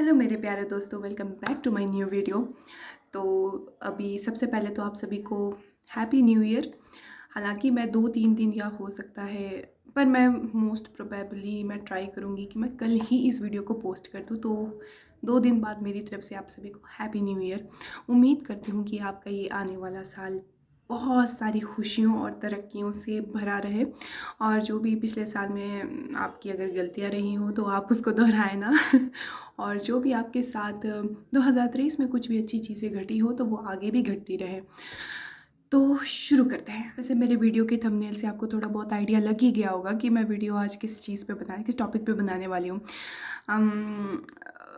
Hello मेरे प्यारे दोस्तों, welcome back to my new video. तो अभी सबसे पहले तो आप सभी को हैप्पी न्यू ईयर। हालांकि मैं 2-3 दिन या हो सकता है, पर मैं मोस्ट प्रोबेबली मैं ट्राई करूँगी कि मैं कल ही इस वीडियो को पोस्ट कर दूँ। तो 2 दिन बाद मेरी तरफ से आप सभी को हैप्पी न्यू ईयर। उम्मीद करती हूँ कि आपका ये आने वाला साल बहुत सारी खुशियों और तरक्कियों से भरा रहे, और जो भी पिछले साल में आपकी अगर गलतियाँ रही हों तो आप उसको दोहराए ना और जो भी आपके साथ 2023 में कुछ भी अच्छी चीज़ें घटी हो तो वो आगे भी घटती रहे। तो शुरू करते हैं। वैसे मेरे वीडियो के थंबनेल से आपको थोड़ा बहुत आइडिया लग ही गया होगा कि मैं वीडियो आज किस टॉपिक पे बनाने वाली हूँ।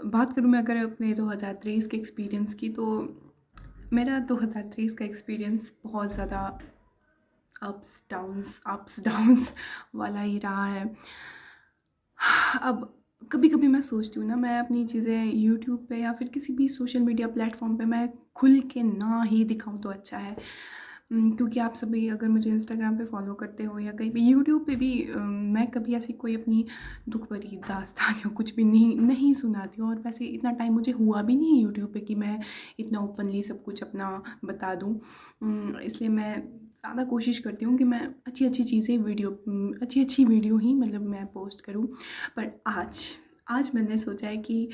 बात करूँ मैं अगर अपने 2023 के एक्सपीरियंस की, तो मेरा 2023 का एक्सपीरियंस बहुत ज़्यादा अप्स डाउन्स वाला ही रहा है। अब कभी कभी मैं सोचती हूँ ना, मैं अपनी चीज़ें यूट्यूब पे या फिर किसी भी सोशल मीडिया प्लेटफॉर्म पे मैं खुल के ना ही दिखाऊँ तो अच्छा है। क्योंकि आप सभी अगर मुझे इंस्टाग्राम पे फॉलो करते हो या कहीं पे यूट्यूब पे भी, मैं कभी ऐसी कोई अपनी दुख भरी दास्तान या कुछ भी नहीं सुनाती हूँ। और वैसे इतना टाइम मुझे हुआ भी नहीं यूट्यूब पे कि मैं इतना ओपनली सब कुछ अपना बता दूँ। इसलिए मैं ज़्यादा कोशिश करती हूँ कि मैं अच्छी अच्छी चीज़ें अच्छी अच्छी वीडियो ही मतलब मैं पोस्ट करूँ। पर आज मैंने सोचा है कि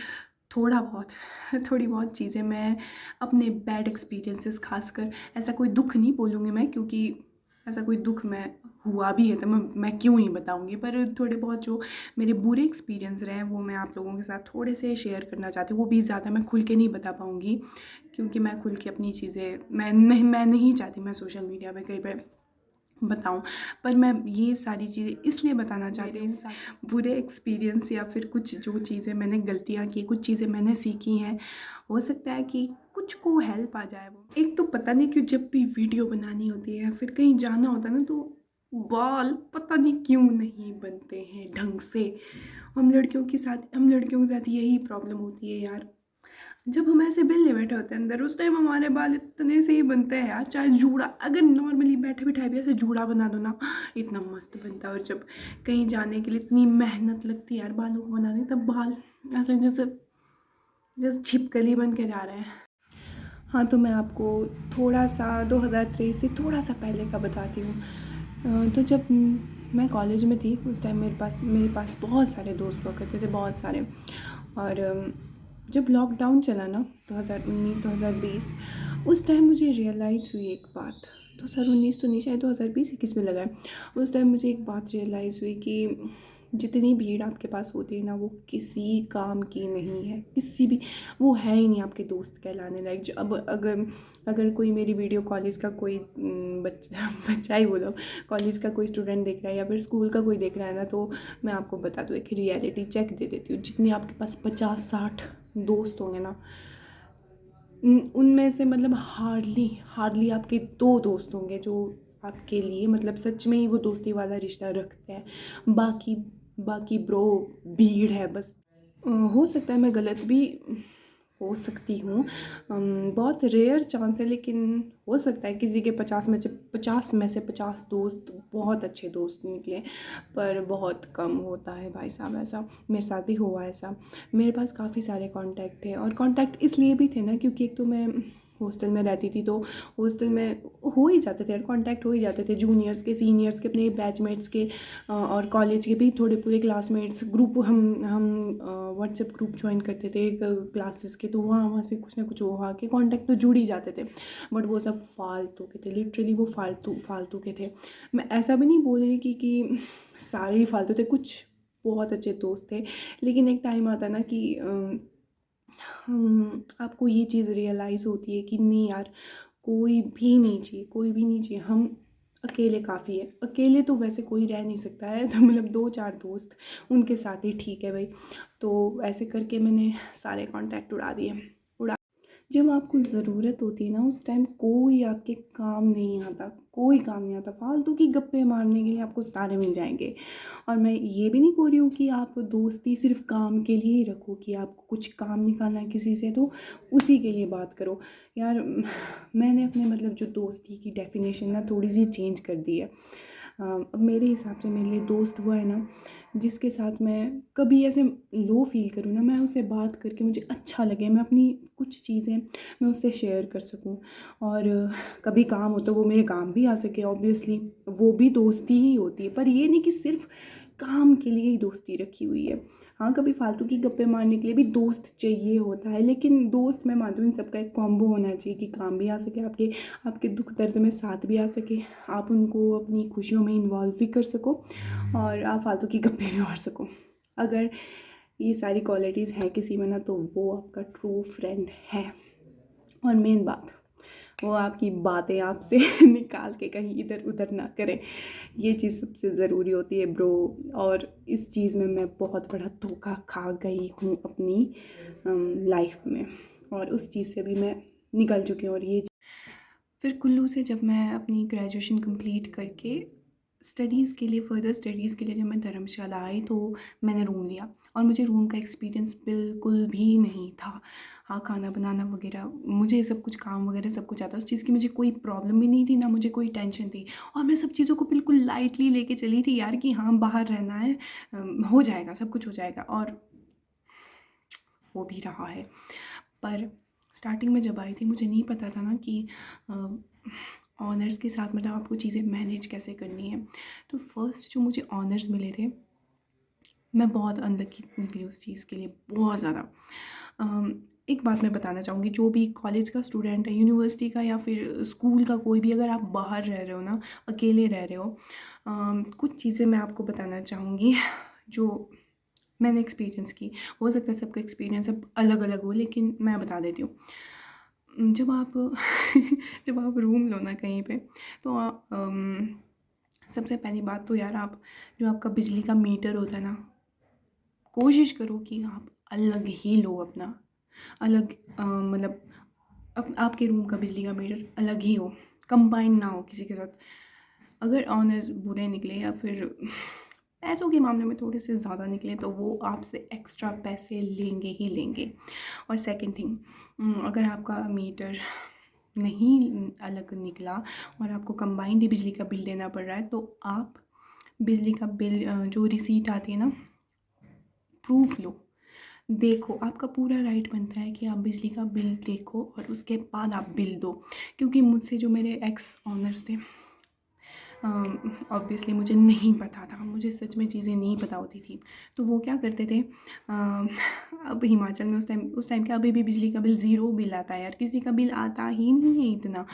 थोड़ी बहुत चीज़ें मैं अपने बैड एक्सपीरियंसेस, खासकर ऐसा कोई दुख नहीं बोलूँगी मैं, क्योंकि ऐसा कोई दुख मैं हुआ भी है तो मैं क्यों ही बताऊँगी। पर थोड़े बहुत जो मेरे बुरे एक्सपीरियंस रहे हैं वो मैं आप लोगों के साथ थोड़े से शेयर करना चाहती हूँ। वो भी ज़्यादा मैं खुल के नहीं बता पाऊँगी, क्योंकि मैं खुल के अपनी चीज़ें मैं नहीं चाहती मैं सोशल मीडिया पे कहीं पे बताऊँ। पर मैं ये सारी चीज़ें इसलिए बताना चाहती हूँ, बुरे एक्सपीरियंस या फिर कुछ जो चीज़ें मैंने गलतियाँ की, कुछ चीज़ें मैंने सीखी हैं, हो सकता है कि कुछ को हेल्प आ जाए। वो एक तो पता नहीं क्यों जब भी वीडियो बनानी होती है या फिर कहीं जाना होता है ना, तो बाल पता नहीं क्यों नहीं बनते हैं ढंग से। हम लड़कियों के साथ यही प्रॉब्लम होती है यार। जब हम ऐसे बेले बैठे होते हैं अंदर, उस टाइम हमारे बाल इतने से ही बनते हैं यार। चाहे जूड़ा, अगर नॉर्मली बैठे बिठाए भी ऐसे जूड़ा बना दो ना, इतना मस्त बनता है। और जब कहीं जाने के लिए इतनी मेहनत लगती है यार बालों को बनाने, तब बाल ऐसे जैसे जैसे छिपकली बन के जा रहे हैं। हाँ, तो मैं आपको थोड़ा सा 2023 से थोड़ा सा पहले का बताती हूँ। तो जब मैं कॉलेज में थी उस टाइम मेरे पास बहुत सारे दोस्त हुआ करते थे, बहुत सारे। और जब लॉकडाउन चला ना 2019-2020, उस टाइम मुझे रियलाइज़ हुई एक बात। 2019 तो नहीं, शायद 2020-21 में लगा है। उस टाइम मुझे एक बात रियलाइज़ हुई कि जितनी भीड़ आपके पास होती है ना, वो किसी काम की नहीं है। किसी भी, वो है ही नहीं आपके दोस्त कहलाने लायक। जो अब अगर कोई मेरी वीडियो कॉलेज का कोई बच्चा बच्चा ही बोलो, कॉलेज का कोई स्टूडेंट देख रहा है या फिर स्कूल का कोई देख रहा है ना, तो मैं आपको बता दूँ, एक रियलिटी चेक दे देती हूँ। जितने आपके पास 50-60 दोस्त होंगे ना, उनमें से मतलब हार्डली आपके 2 दोस्त होंगे जो आपके लिए मतलब सच में ही वो दोस्ती वाला रिश्ता रखते हैं। बाकी बाकी ब्रो भीड़ है बस। हो सकता है मैं गलत भी हो सकती हूँ। बहुत रेयर चांस है, लेकिन हो सकता है किसी के 50 में से 50 दोस्त बहुत अच्छे दोस्त निकले। पर बहुत कम होता है भाई साहब ऐसा। मेरे साथ भी हुआ ऐसा। मेरे पास काफ़ी सारे कॉन्टैक्ट थे, और कॉन्टैक्ट इसलिए भी थे ना क्योंकि एक तो मैं हॉस्टल में रहती थी, तो हॉस्टल में हो ही जाते थे, कॉन्टैक्ट हो ही जाते थे जूनियर्स के, सीनियर्स के, अपने बैचमेट्स के, और कॉलेज के भी थोड़े पूरे क्लासमेट्स ग्रुप। हम व्हाट्सएप ग्रुप ज्वाइन करते थे क्लासेस के, तो वहाँ से कुछ ना कुछ वहाँ के कॉन्टैक्ट तो जुड़ ही जाते थे। बट वो सब फालतू के थे, लिटरली वो फालतू के थे। मैं ऐसा भी नहीं बोल रही कि सारे ही फालतू थे, कुछ बहुत अच्छे दोस्त थे। लेकिन एक टाइम आता है ना कि आपको ये चीज़ रियलाइज़ होती है कि नहीं यार, कोई भी नहीं चाहिए। हम अकेले काफ़ी है। अकेले तो वैसे कोई रह नहीं सकता है, तो मतलब 2-4 दोस्त, उनके साथ ही ठीक है भाई। तो ऐसे करके मैंने सारे कॉन्टैक्ट उड़ा दिए। जब आपको ज़रूरत होती है ना, उस टाइम कोई आपके काम नहीं आता, कोई काम नहीं आता। फालतू की गप्पे मारने के लिए आपको सारे मिल जाएंगे। और मैं ये भी नहीं बोल रही हूँ कि आप दोस्ती सिर्फ काम के लिए ही रखो, कि आपको कुछ काम निकालना है किसी से तो उसी के लिए बात करो यार। मैंने अपने मतलब जो दोस्ती की डेफिनेशन ना थोड़ी सी चेंज कर दी है। अब मेरे हिसाब से मेरे लिए दोस्त वो है ना जिसके साथ मैं कभी ऐसे लो फील करूँ ना, मैं उससे बात करके मुझे अच्छा लगे, मैं अपनी कुछ चीज़ें मैं उससे शेयर कर सकूँ। और कभी काम हो तो वो मेरे काम भी आ सके, ऑब्वियसली वो भी दोस्ती ही होती है, पर ये नहीं कि सिर्फ काम के लिए ही दोस्ती रखी हुई है। हाँ, कभी फालतू की गप्पे मारने के लिए भी दोस्त चाहिए होता है, लेकिन दोस्त मैं मानती हूँ इन सबका एक कॉम्बो होना चाहिए कि काम भी आ सके आपके, आपके दुख दर्द में साथ भी आ सके, आप उनको अपनी खुशियों में इन्वॉल्व भी कर सको और आप फालतू की गप्पे भी मार सको। अगर ये सारी क्वालिटीज़ हैं किसी में ना, तो वो आपका ट्रू फ्रेंड है। और मेन बात, वो आपकी बातें आपसे निकाल के कहीं इधर उधर ना करें, ये चीज़ सबसे ज़रूरी होती है ब्रो। और इस चीज़ में मैं बहुत बड़ा धोखा खा गई हूँ अपनी लाइफ में, और उस चीज़ से भी मैं निकल चुकी हूँ। और ये फिर कुल्लू से जब मैं अपनी ग्रेजुएशन कंप्लीट करके स्टडीज़ के लिए, फर्दर स्टडीज़ के लिए जब मैं धर्मशाला आई, तो मैंने रूम लिया और मुझे रूम का एक्सपीरियंस बिल्कुल भी नहीं था। हाँ, खाना बनाना वगैरह मुझे सब कुछ, काम वगैरह सब कुछ आता है, उस चीज़ की मुझे कोई प्रॉब्लम भी नहीं थी, ना मुझे कोई टेंशन थी। और मैं सब चीज़ों को बिल्कुल लाइटली लेके चली थी यार, कि हाँ बाहर रहना है, हो जाएगा, सब कुछ हो जाएगा, और वो भी रहा है। पर स्टार्टिंग में जब आई थी, मुझे नहीं पता था ना कि ऑनर्स के साथ मतलब आपको चीज़ें मैनेज कैसे करनी है। तो फर्स्ट जो मुझे ऑनर्स मिले थे, मैं बहुत अनलकी निकली उस चीज़ के लिए, बहुत ज़्यादा। एक बात मैं बताना चाहूँगी, जो भी कॉलेज का स्टूडेंट है, यूनिवर्सिटी का या फिर स्कूल का कोई भी, अगर आप बाहर रह रहे हो ना, अकेले रह रहे हो, कुछ चीज़ें मैं आपको बताना चाहूँगी जो मैंने एक्सपीरियंस की। हो सकता है सबका एक्सपीरियंस अब अलग अलग हो, लेकिन मैं बता देती हूँ। जब आप जब आप रूम लो ना कहीं पे, तो सबसे पहली बात तो यार, आप जो आपका बिजली का मीटर होता है ना, कोशिश करो कि आप अलग ही लो अपना, अलग मतलब आपके रूम का बिजली का मीटर अलग ही हो, कंबाइन ना हो किसी के साथ। अगर ऑनर्स बुरे निकले या फिर पैसों के मामले में थोड़े से ज़्यादा निकले, तो वो आपसे एक्स्ट्रा पैसे लेंगे ही लेंगे। और सेकंड थिंग, अगर आपका मीटर नहीं अलग निकला और आपको कंबाइंड ही बिजली का बिल देना पड़ रहा है, तो आप बिजली का बिल जो रिसीट आती है ना, प्रूफ लो, देखो। आपका पूरा राइट बनता है कि आप बिजली का बिल देखो और उसके बाद आप बिल दो। क्योंकि मुझसे जो मेरे एक्स ऑनर्स थे, ऑब्वियसली मुझे नहीं पता था, मुझे सच में चीज़ें नहीं पता होती थी, तो वो क्या करते थे, अब हिमाचल में उस टाइम क्या, अभी भी बिजली का बिल ज़ीरो बिल आता है यार, किसी का बिल आता ही नहीं है इतना।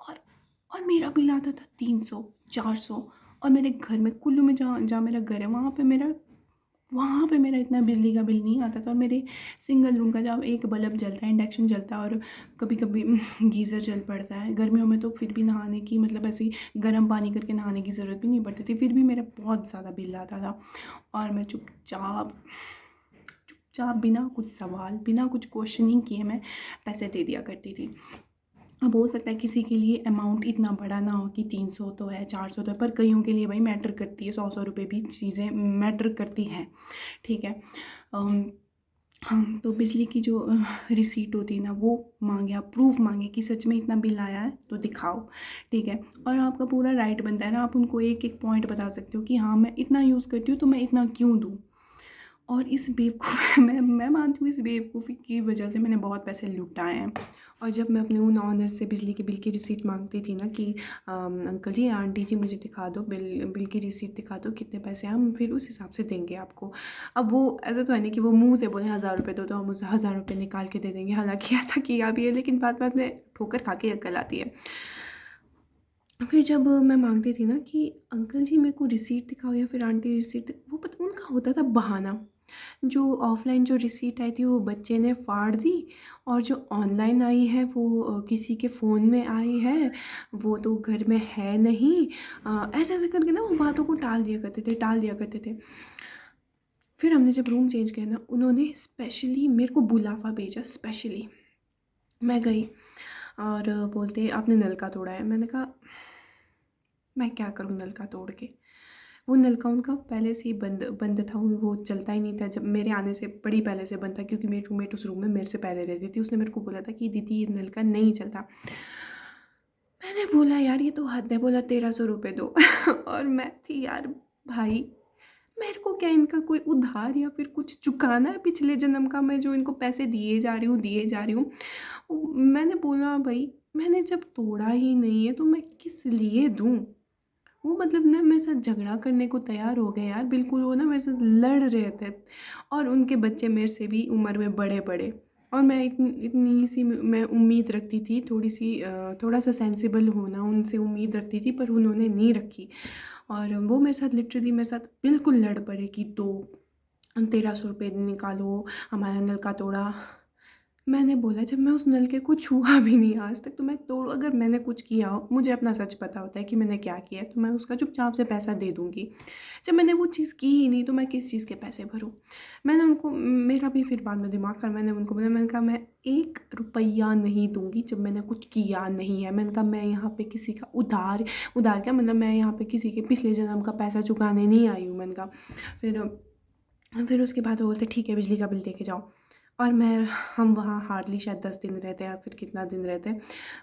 और और मेरा बिल आता था 300 400। और मेरे घर में कुल्लू में, जहाँ जहाँ मेरा घर है, वहाँ पे मेरा इतना बिजली का बिल नहीं आता था। और मेरे सिंगल रूम का जब एक बल्ब जलता है, इंडक्शन जलता है, और कभी कभी गीज़र चल पड़ता है गर्मियों में, तो फिर भी नहाने की, मतलब ऐसे गर्म पानी करके नहाने की ज़रूरत भी नहीं पड़ती थी, फिर भी मेरा बहुत ज़्यादा बिल आता था। और मैं चुपचाप चुपचाप बिना कुछ सवाल, बिना कुछ क्वेश्चनिंग किए मैं पैसे दे दिया करती थी। अब हो सकता है किसी के लिए अमाउंट इतना बड़ा ना हो कि 300 तो है, 400 तो है, पर कईयों के लिए भाई मैटर करती है, 100 रुपये भी चीज़ें मैटर करती हैं, ठीक है। हाँ, तो बिजली की जो रिसीट होती है ना, वो मांगे, आप प्रूफ मांगे कि सच में इतना बिल आया है तो दिखाओ, ठीक है। और आपका पूरा राइट बनता है ना, आप उनको एक एक पॉइंट बता सकते हो कि हाँ मैं इतना यूज़ करती हूँ, तो मैं इतना क्यों दूँ। और इस बेवकूफ़ मैं मानती हूँ, इस बेवकूफ़ी की वजह से मैंने बहुत पैसे लुटाए हैं। और जब मैं अपने उन ऑनर से बिजली के बिल की रिसीट मांगती थी ना कि अंकल जी, आंटी जी, मुझे दिखा दो बिल की रिसीट, दिखा दो कितने पैसे, हम फिर उस हिसाब से देंगे आपको। अब वो ऐसा तो है नहीं कि वो मुंह से बोले 1000 रुपये दो, तो हम उसे 1000 रुपये निकाल के दे देंगे, हालांकि ऐसा किया भी है, लेकिन बात बात में ठोकर खा के अक्ल आती है। फिर जब मैं मांगती थी ना कि अंकल जी मेरे को रिसीट दिखाओ या फिर आंटी रिसीट, वो पता उनका होता था बहाना। जो ऑफ़लाइन जो रिसीट आई थी वो बच्चे ने फाड़ दी, और जो ऑनलाइन आई है वो किसी के फ़ोन में आई है, वो तो घर में है नहीं। ऐसे ऐसे करके ना वो बातों को टाल दिया करते थे। फिर हमने जब रूम चेंज किया ना, उन्होंने स्पेशली मेरे को बुलावा भेजा, स्पेशली। मैं गई और बोलते आपने नल का तोड़ा है। मैंने कहा मैं क्या करूँ नल का तोड़ के। वो नल का उनका पहले से ही बंद बंद था, वो चलता ही नहीं था, जब मेरे आने से बड़ी पहले से बंद था, क्योंकि मेरी रूममेट उस रूम में मेरे से पहले रहती थी। उसने मेरे को बोला था कि दीदी ये नल का नहीं चलता। मैंने बोला यार ये तो हद है, बोला 1300 रुपये दो। और मैं थी यार भाई, मेरे को क्या इनका कोई उधार या फिर कुछ चुकाना है पिछले जन्म का, मैं जो इनको पैसे दिए जा रही हूँ। मैंने बोला भाई मैंने जब तोड़ा ही नहीं है तो मैं किस लिए दूँ। वो मतलब ना मेरे साथ झगड़ा करने को तैयार हो गए यार, बिल्कुल वो ना मेरे साथ लड़ रहे थे। और उनके बच्चे मेरे से भी उम्र में बड़े बड़े, और मैं इतनी इतनी सी मैं उम्मीद रखती थी, थोड़ी सी थोड़ा सा सेंसिबल होना उनसे उम्मीद रखती थी, पर उन्होंने नहीं रखी। और वो मेरे साथ लिटरली मेरे साथ बिल्कुल लड़ पड़े कि तो 1300 रुपये निकालो, हमारा नल का तोड़ा। मैंने बोला जब मैं उस नलके को छुआ भी नहीं आज तक तो मैं तोड़ूँ? अगर मैंने कुछ किया हो, मुझे अपना सच पता होता है कि मैंने क्या किया है, तो मैं उसका चुपचाप से पैसा दे दूँगी। जब मैंने वो चीज़ की ही नहीं तो मैं किस चीज़ के पैसे भरूँ? मैंने उनको, मेरा भी फिर बाद में दिमाग खराब, मैंने उनको बोला, मैंने कहा मैं 1 रुपया नहीं दूँगी जब मैंने कुछ किया नहीं है। मैंने कहा मैं यहाँ पे किसी का उधार उधार क्या मतलब मैं यहाँ पे किसी के पिछले जन्म का पैसा चुकाने नहीं आई हूँ। मैंने कहा फिर उसके बाद वो बोलते ठीक है बिजली का बिल दे के जाओ। और हम वहाँ हार्डली शायद 10 दिन रहते या फिर कितना दिन रहते।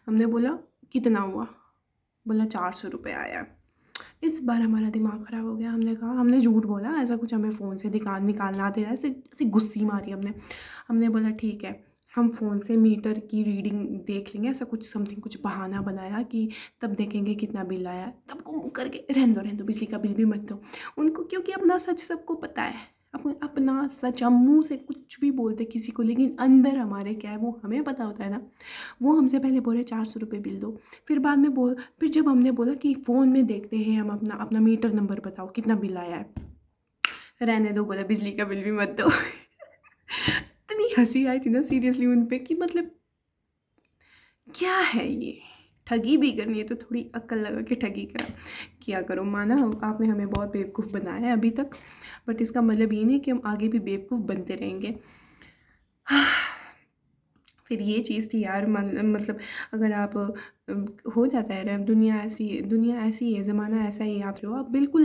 हमने बोला कितना हुआ? बोला 400 रुपये आया। इस बार हमारा दिमाग ख़राब हो गया। हमने कहा, हमने झूठ बोला, ऐसा कुछ हमें फ़ोन से निकालना आते ऐसे ऐसे गुस्सी मारी हमने। हमने बोला ठीक है हम फ़ोन से मीटर की रीडिंग देख लेंगे, ऐसा कुछ समथिंग कुछ बहाना बनाया कि तब देखेंगे कितना बिल आया। तब को मुँह करके रहने दो बिजली का बिल भी मत दो उनको, क्योंकि अपना सच सबको पता है। अपना सच हम मुँह से कुछ भी बोलते किसी को, लेकिन अंदर हमारे क्या है वो हमें पता होता है ना। वो हमसे पहले बोले 400 रुपये बिल दो, फिर जब हमने बोला कि फ़ोन में देखते हैं हम, अपना अपना मीटर नंबर बताओ कितना बिल आया है, रहने दो, बोला बिजली का बिल भी मत दो। इतनी हंसी आई थी ना सीरियसली उन पे कि मतलब क्या है ये। ठगी भी करनी है तो थोड़ी अक्ल लगा के ठगी किया करो। माना आपने हमें बहुत बेवकूफ़ बनाया है अभी तक, बट इसका मतलब ये नहीं कि हम आगे भी बेवकूफ़ बनते रहेंगे। फिर ये चीज़ थी यार, मतलब अगर आप हो जाता है यार, दुनिया ऐसी है, ज़माना ऐसा ही है। आप बिल्कुल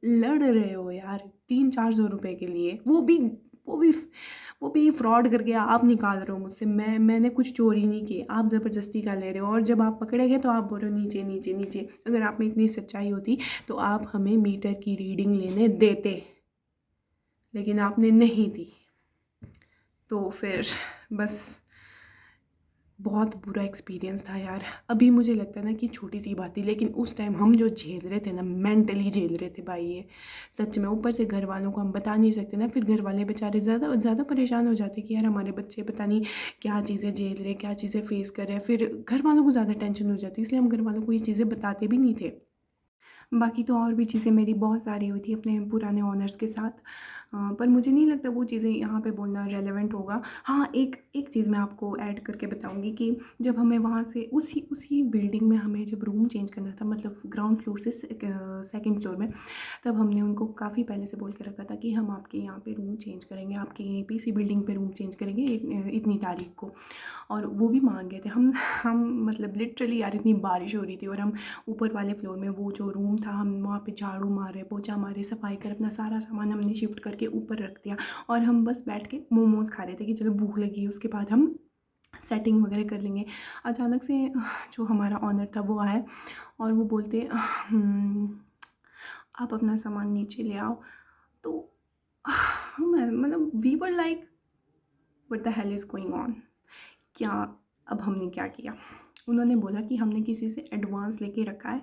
लड़ रहे हो यार 300-400 रुपये के लिए, वो भी वो भी फ्रॉड करके आप निकाल रहे हो मुझसे। मैंने कुछ चोरी नहीं की, आप ज़बरदस्ती का ले रहे हो। और जब आप पकड़े गए तो आप बोल रहे हो नीचे नीचे नीचे। अगर आप में इतनी सच्चाई होती तो आप हमें मीटर की रीडिंग लेने देते, लेकिन आपने नहीं दी। तो फिर बस बहुत बुरा एक्सपीरियंस था यार। अभी मुझे लगता है ना कि छोटी सी बात थी, लेकिन उस टाइम हम जो झेल रहे थे ना, मेंटली झेल रहे थे भाई ये सच में। ऊपर से घर वालों को हम बता नहीं सकते ना, फिर घर वाले बेचारे ज़्यादा परेशान हो जाते कि यार हमारे बच्चे पता नहीं क्या चीज़ें झेल रहे, क्या चीज़ें फेस कर रहे हैं। फिर घर वालों को ज़्यादा टेंशन हो जाती, इसलिए हम घर वालों को ये चीज़ें बताते भी नहीं थे। बाकी तो और भी चीज़ें मेरी बहुत सारी हुई थी अपने पुराने ओनर्स के साथ, पर मुझे नहीं लगता वो चीज़ें यहाँ पे बोलना रेलेवेंट होगा। हाँ, एक एक चीज़ मैं आपको ऐड करके बताऊँगी कि जब हमें वहाँ से उसी बिल्डिंग में हमें जब रूम चेंज करना था, मतलब ग्राउंड फ्लोर से सेकंड फ्लोर में, तब हमने उनको काफ़ी पहले से बोल के रखा था कि हम आपके यहाँ पे रूम चेंज करेंगे, आपके यहीं पे इसी बिल्डिंग पे रूम चेंज करेंगे इतनी तारीख को। और वो भी मान गए थे। हम मतलब लिटरली यार इतनी बारिश हो रही थी और हम ऊपर वाले फ्लोर में वो जो रूम था, हम वहाँ पे झाड़ू मारे, पोछा मारे, सफाई कर अपना सारा सामान हमने शिफ्ट करके ऊपर रख दिया। और हम बस बैठ के मोमोज़ खा रहे थे कि चलो भूख लगी है, उसके बाद हम सेटिंग वगैरह कर लेंगे। अचानक से जो हमारा ऑनर था वो आया और वो बोलते आप अपना सामान नीचे ले आओ। तो मैं मतलब we were like what the hell is going on. क्या अब हमने क्या किया? उन्होंने बोला कि हमने किसी से एडवांस लेके रखा है,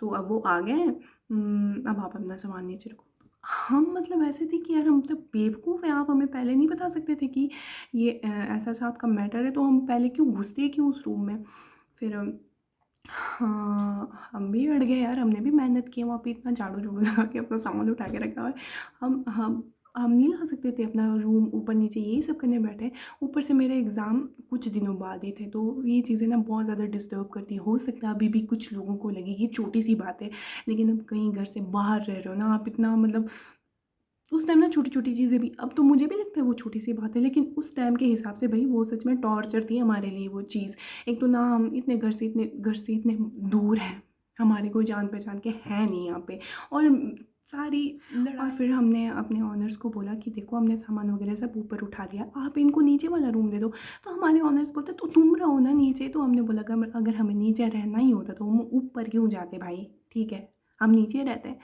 तो अब वो आ गए हैं, अब आप अपना सामान नीचे रखो। हम मतलब ऐसे थे कि यार हम तो बेवकूफ़ हैं, आप हमें पहले नहीं बता सकते थे कि ये ऐसा-ऐसा आपका मैटर है, तो हम पहले क्यों उस रूम में? फिर हाँ, हम भी अड़ गए यार, हमने भी मेहनत की है वहाँ पे, इतना झाड़ू-झूड़ू लगा के अपना सामान उठा के रखा हुआ है। हम नहीं ला सकते थे अपना रूम ऊपर-नीचे, यही सब करने बैठे। ऊपर से मेरे एग्ज़ाम कुछ दिनों बाद ही थे, तो ये चीज़ें ना बहुत ज़्यादा डिस्टर्ब करती हैं। हो सकता है अभी भी कुछ लोगों को लगे कि छोटी-सी बात है, लेकिन अब कहीं घर से बाहर रह रहे हो ना आप, इतना मतलब उस टाइम ना छोटी-छोटी चीज़ें भी, अब तो मुझे भी लगता है वो छोटी-सी बात है, लेकिन उस टाइम के हिसाब से भई वो सच में टॉर्चर थी हमारे लिए वो चीज़। एक तो ना हम इतने घर से इतने दूर हैं, हमारे कोई जान-पहचान के हैं नहीं यहाँ पे, और सारी और फिर हमने अपने ओनर्स को बोला कि देखो हमने सामान वगैरह सब ऊपर उठा लिया, आप इनको नीचे वाला रूम दे दो। तो हमारे ओनर्स बोलते तो तुम रहो ना नीचे। तो हमने बोला अगर हमें नीचे रहना ही होता तो हम ऊपर क्यों जाते भाई, ठीक है, हम नीचे रहते।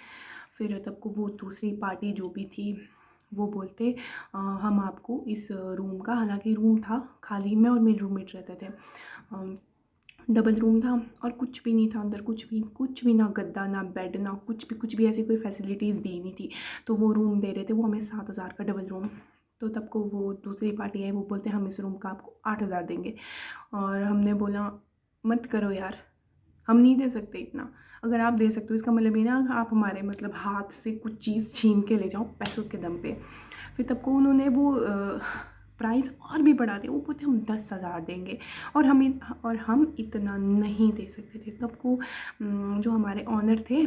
फिर तब को वो दूसरी पार्टी जो भी थी वो बोलते हम आपको इस रूम का, हालांकि रूम था खाली, मैं और मेरे रूममेट रहते थे, डबल रूम था और कुछ भी नहीं था अंदर, कुछ भी ना गद्दा ना बेड ना कुछ भी ऐसी कोई फैसिलिटीज़ दी नहीं थी। तो वो रूम दे रहे थे वो हमें 7,000 का डबल रूम। तो तब को वो दूसरी पार्टी आई, वो बोलते हम इस रूम का आपको 8,000 देंगे। और हमने बोला मत करो यार, हम नहीं दे सकते इतना। अगर आप दे सकते हो इसका मतलब ये ना आप हमारे मतलब हाथ से कुछ चीज़ छीन के ले जाओ पैसों के दम पे। फिर तब को उन्होंने वो प्राइस और भी बढ़ा दिया, वो बोलते हम 10,000 देंगे और हम इतना नहीं दे सकते थे। तब को जो हमारे ऑनर थे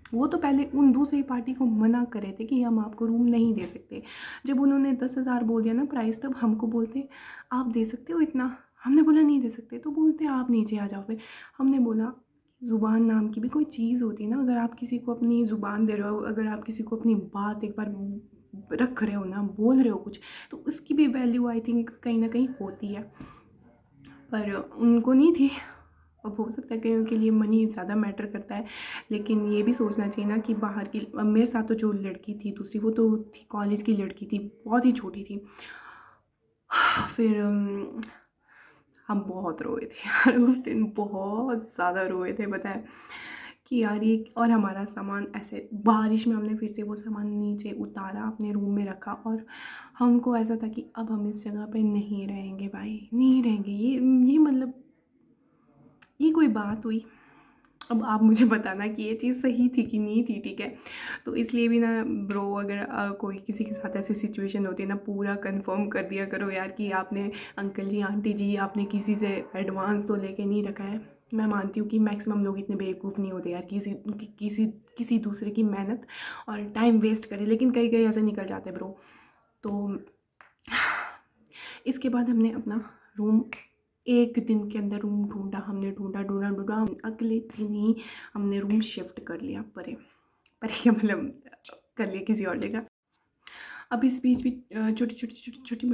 वो तो पहले उन दूसरी पार्टी को मना कर रहे थे कि हम आपको रूम नहीं दे सकते। जब उन्होंने 10,000 बोल दिया ना प्राइस, तब हमको बोलते आप दे सकते हो इतना। हमने बोला नहीं दे सकते, तो बोलते आप नीचे आ जाओ। फिर हमने बोला ज़ुबान नाम की भी कोई चीज़ होती है ना, अगर आप किसी को अपनी ज़ुबान दे रहे हो, अगर आप किसी को अपनी बात एक बार रख रहे हो ना, बोल रहे हो कुछ, तो उसकी भी वैल्यू आई थिंक कहीं ना कहीं होती है, पर उनको नहीं थी। अब हो सकता है कईयों के लिए मनी ज़्यादा मैटर करता है, लेकिन ये भी सोचना चाहिए ना कि बाहर की, मेरे साथ तो जो लड़की थी दूसरी, वो तो थी कॉलेज की लड़की थी, बहुत ही छोटी थी। फिर हम बहुत रोए थे यार उस दिन, बहुत ज़्यादा रोए थे, पता है कि यार ये। और हमारा सामान ऐसे बारिश में हमने फिर से वो सामान नीचे उतारा, अपने रूम में रखा, और हमको ऐसा था कि अब हम इस जगह पे नहीं रहेंगे भाई, नहीं रहेंगे। ये मतलब ये कोई बात हुई? अब आप मुझे बताना कि ये चीज़ सही थी कि नहीं थी, ठीक है? तो इसलिए भी ना ब्रो, अगर कोई किसी के साथ ऐसी सिचुएशन होती है ना, पूरा कंफर्म कर दिया करो यार कि आपने अंकल जी आंटी जी आपने किसी से एडवांस तो लेके नहीं रखा है। मैं मानती हूँ कि मैक्सिमम लोग इतने बेवकूफ़ नहीं होते यार, किसी दूसरे की मेहनत और टाइम वेस्ट करें, लेकिन कई कई ऐसे निकल जाते हैं ब्रो। तो इसके बाद हमने अपना रूम, एक दिन के अंदर रूम ढूंढा हमने, ढूंढा, अगले दिन ही हमने रूम शिफ्ट कर लिया परे परे क्या मतलब, कर लिया किसी और जगह। अब इस बीच भी छोटी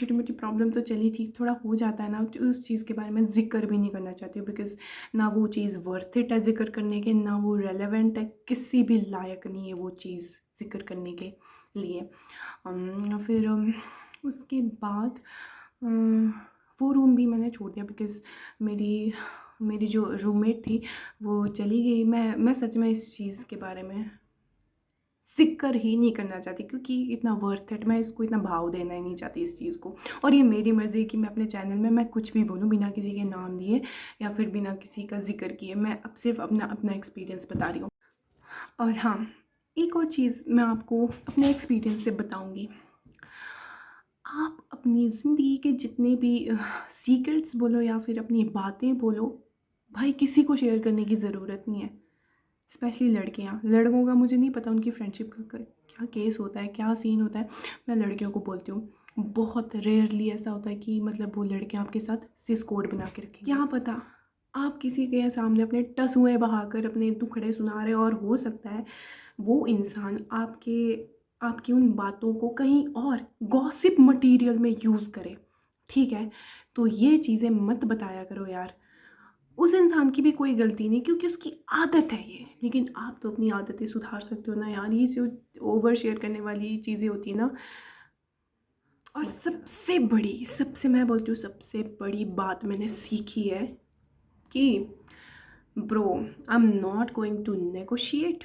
मोटी प्रॉब्लम तो चली थी, थोड़ा हो जाता है ना, उस चीज़ के बारे में जिक्र भी नहीं करना चाहती हूँ, बिकॉज़ ना वो चीज़ वर्थ इट है जिक्र करने के, ना वो रेलेवेंट है, किसी भी लायक नहीं है वो चीज़ जिक्र करने के लिए। फिर उसके बाद वो रूम भी मैंने छोड़ दिया, बिकॉज़ मेरी मेरी जो रूममेट थी वो चली गई। मैं सच में इस चीज़ के बारे में ज़िक्र ही नहीं करना चाहती, क्योंकि इतना वर्थ इट, मैं इसको इतना भाव देना ही नहीं चाहती इस चीज़ को। और ये मेरी मर्ज़ी है कि मैं अपने चैनल में मैं कुछ भी बोलूँ बिना किसी के नाम लिए या फिर बिना किसी का ज़िक्र किए। मैं अब सिर्फ अपना एक्सपीरियंस बता रही हूँ। और हाँ, एक और चीज़ मैं आपको अपने एक्सपीरियंस से बताऊँगी। आप अपनी ज़िंदगी के जितने भी सीक्रेट्स बोलो या फिर अपनी बातें बोलो, भाई किसी को शेयर करने की ज़रूरत नहीं है। स्पेशली लड़कियां, लड़कों का मुझे नहीं पता उनकी फ्रेंडशिप का क्या केस होता है, क्या सीन होता है। मैं लड़कियों को बोलती हूँ, बहुत रेयरली ऐसा होता है कि मतलब वो लड़कियां आपके साथ सिस कोड बना के रखें। क्या पता आप किसी के सामने अपने टसुए बहाकर अपने दुखड़े सुना रहे, और हो सकता है वो इंसान आपकी उन बातों को कहीं और गॉसिप मटेरियल में यूज़ करे, ठीक है? तो ये चीज़ें मत बताया करो यार। उस इंसान की भी कोई गलती नहीं, क्योंकि उसकी आदत है ये। लेकिन आप तो अपनी आदतें सुधार सकते हो ना यार, ये जो ओवर शेयर करने वाली चीज़ें होती है ना। और सबसे मैं बोलती हूँ, सबसे बड़ी बात मैंने सीखी है कि bro, I am not going to negotiate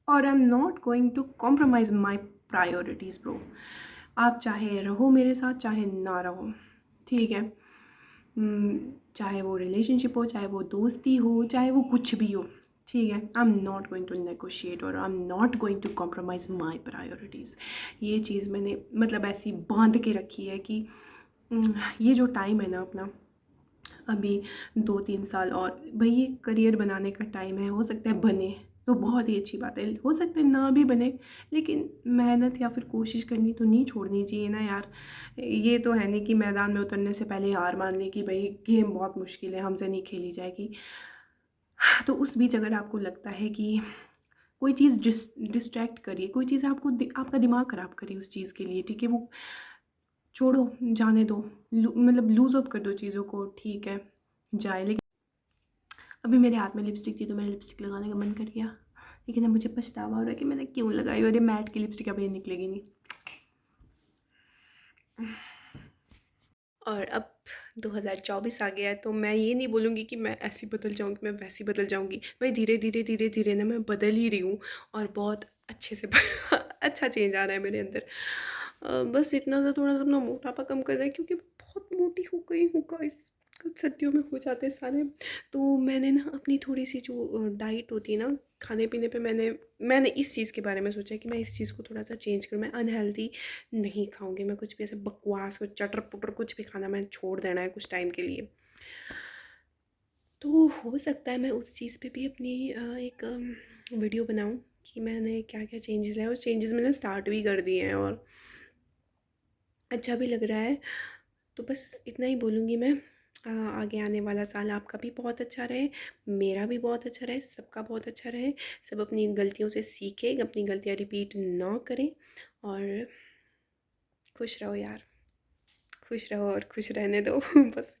और I am not going to compromise my priorities bro. आप चाहे रहो मेरे साथ, चाहे ना रहो, ठीक है? चाहे वो रिलेशनशिप हो, चाहे वो दोस्ती हो, चाहे वो कुछ भी हो, ठीक है? I am not going to negotiate और I am not going to compromise my priorities. ये चीज़ मैंने मतलब ऐसी बांध के रखी है कि ये जो टाइम है ना अपना, अभी 2-3 साल और भाई ये करियर बनाने का टाइम है। हो सकता है बने तो बहुत ही अच्छी बात है, हो सकता है ना भी बने, लेकिन मेहनत या फिर कोशिश करनी तो नहीं छोड़नी चाहिए ना यार। ये तो है नहीं कि मैदान में उतरने से पहले हार मान ली कि भाई गेम बहुत मुश्किल है, हमसे नहीं खेली जाएगी। तो उस बीच अगर आपको लगता है कि कोई चीज़ डिस्ट्रैक्ट करिए, कोई चीज़ आपका दिमाग ख़राब करिए उस चीज़ के लिए, ठीक है? वो छोड़ो, जाने दो, मतलब लूज़ अप कर दो चीज़ों को, ठीक है? जाए। लेकिन अभी मेरे हाथ में लिपस्टिक थी तो मैंने लिपस्टिक लगाने का मन कर गया, लेकिन अब मुझे पछतावा हो रहा है कि मैंने क्यों लगाई, और ये मैट की लिपस्टिक अब ये निकलेगी नहीं। और अब 2024 आ गया है, तो मैं ये नहीं बोलूँगी कि मैं ऐसी बदल जाऊँगी, मैं वैसी बदल जाऊँगी। मैं धीरे-धीरे ना मैं बदल ही रही हूँ, और बहुत अच्छे से अच्छा चेंज आ रहा है मेरे अंदर। बस इतना सा थोड़ा-सा अपना मोटापा कम करना है, क्योंकि बहुत मोटी हो गई हूँ गाइस। कुछ सर्दियों में हो जाते हैं सारे। तो मैंने ना अपनी थोड़ी-सी जो डाइट होती है ना, खाने-पीने पे मैंने इस चीज़ के बारे में सोचा है कि मैं इस चीज़ को थोड़ा-सा चेंज करूँ। मैं अनहेल्दी नहीं खाऊँगी, मैं कुछ भी ऐसे बकवास कुछ चटर-पटर कुछ भी खाना मैंने छोड़ देना है कुछ टाइम के लिए। तो हो सकता है मैं उस चीज़ पे भी अपनी एक वीडियो बनाऊँ कि मैंने क्या-क्या चेंजेस लाए, और चेंजेस मैंने स्टार्ट भी कर दिए हैं, और अच्छा भी लग रहा है। तो बस इतना ही बोलूँगी मैं। आगे आने वाला साल आपका भी बहुत अच्छा रहे, मेरा भी बहुत अच्छा रहे, सबका बहुत अच्छा रहे। सब अपनी गलतियों से सीखें, अपनी गलतियाँ रिपीट ना करें, और खुश रहो यार, खुश रहो और खुश रहने दो बस।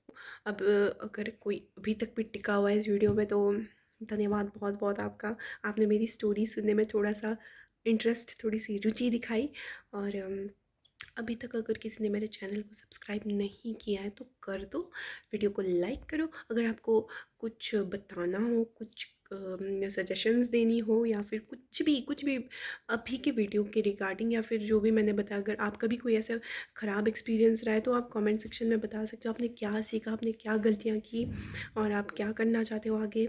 अब अगर कोई अभी तक भी टिका हुआ है इस वीडियो में, तो धन्यवाद बहुत बहुत आपका। आपने मेरी स्टोरी सुनने में थोड़ा सा इंटरेस्ट, थोड़ी सी रुचि दिखाई। और अभी तक अगर किसी ने मेरे चैनल को सब्सक्राइब नहीं किया है तो कर दो, वीडियो को लाइक करो। अगर आपको कुछ बताना हो, कुछ सजेशंस देनी हो, या फिर कुछ भी अभी के वीडियो के रिगार्डिंग, या फिर जो भी मैंने बताया, अगर आपका भी कोई ऐसा ख़राब एक्सपीरियंस रहा है तो आप कमेंट सेक्शन में बता सकते हो। आपने क्या सीखा, आपने क्या गलतियाँ की, और आप क्या करना चाहते हो आगे।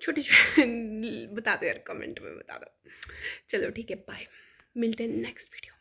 छोटे-छोटे बता दो यार, कमेंट में बता दो। चलो ठीक है, बाय। मिलते हैं नेक्स्ट वीडियो।